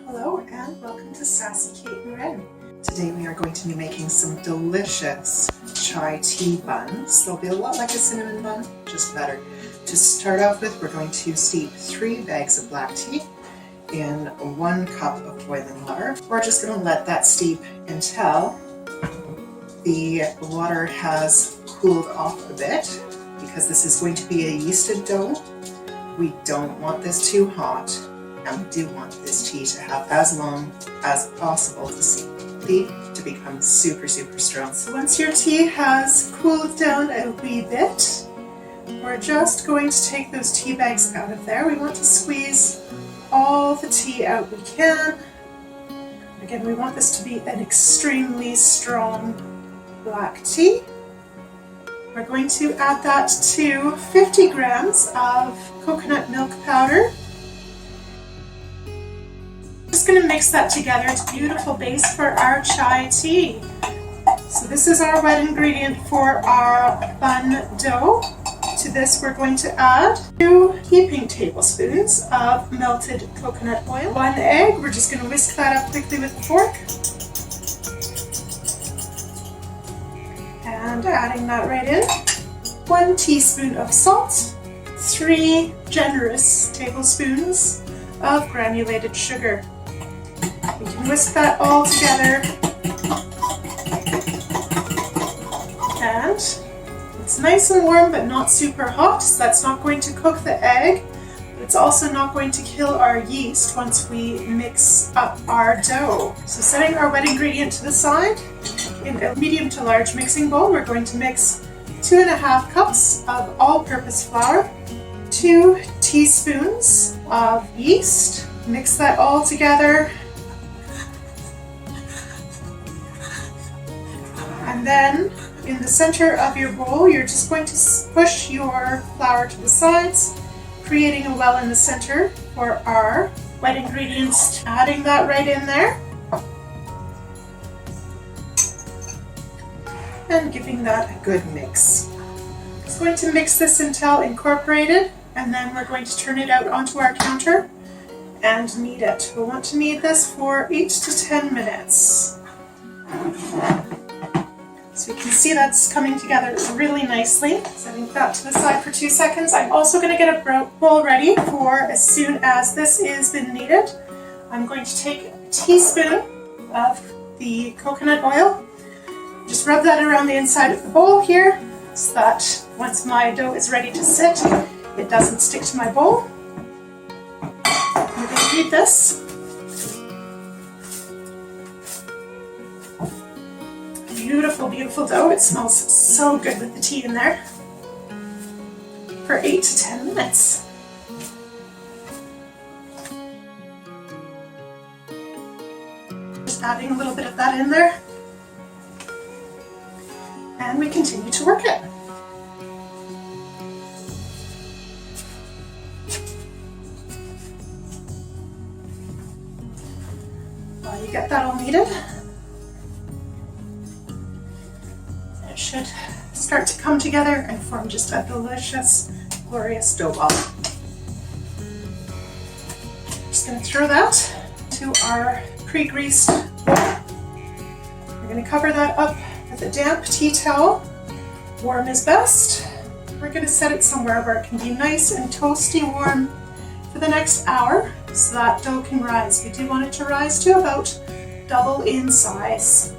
Hello and welcome to Sassy Kate and Red. Today we are going to be making some delicious chai tea buns. They'll be a lot like a cinnamon bun, just better. To start off with, we're going to steep 3 bags of black tea in 1 cup of boiling water. We're just going to let that steep until the water has cooled off a bit, because this is going to be a yeasted dough. We don't want this too hot, and we do want this tea to have as long as possible to become super strong. So once your tea has cooled down a wee bit, we're just going to take those tea bags out of there. We want to squeeze all the tea out we can. Again, we want this to be an extremely strong black tea. We're going to add that to 50 grams of coconut milk powder. Just going to mix that together. It's a beautiful base for our chai tea. So this is our wet ingredient for our bun dough. To this we're going to add 2 heaping tablespoons of melted coconut oil, 1 egg. We're just going to whisk that up quickly with a fork. And adding that right in. 1 teaspoon of salt, 3 generous tablespoons of granulated sugar. We can whisk that all together, and it's nice and warm but not super hot, so that's not going to cook the egg, but it's also not going to kill our yeast once we mix up our dough. So setting our wet ingredient to the side, in a medium to large mixing bowl, we're going to mix 2½ cups of all-purpose flour, 2 teaspoons of yeast. Mix that all together. And then in the center of your bowl, you're just going to push your flour to the sides, creating a well in the center for our wet ingredients. Adding that right in there. And giving that a good mix. Just going to mix this until incorporated, and then we're going to turn it out onto our counter and knead it. We'll want to knead this for 8 to 10 minutes. So you can see that's coming together really nicely. Setting that to the side for 2 seconds. I'm also going to get a bowl ready for as soon as this is been kneaded. I'm going to take a teaspoon of the coconut oil. Just rub that around the inside of the bowl here, so that once my dough is ready to sit, it doesn't stick to my bowl. I'm going to knead this. Beautiful dough. It smells so good with the tea in there. For 8 to 10 minutes. Just adding a little bit of that in there. And we continue to work it. While you get that all kneaded, it should start to come together and form just a delicious, glorious dough ball. Just going to throw that to our pre-greased bowl. We're going to cover that up with a damp tea towel. Warm is best. We're going to set it somewhere where it can be nice and toasty warm for the next hour, so that dough can rise. We do want it to rise to about double in size.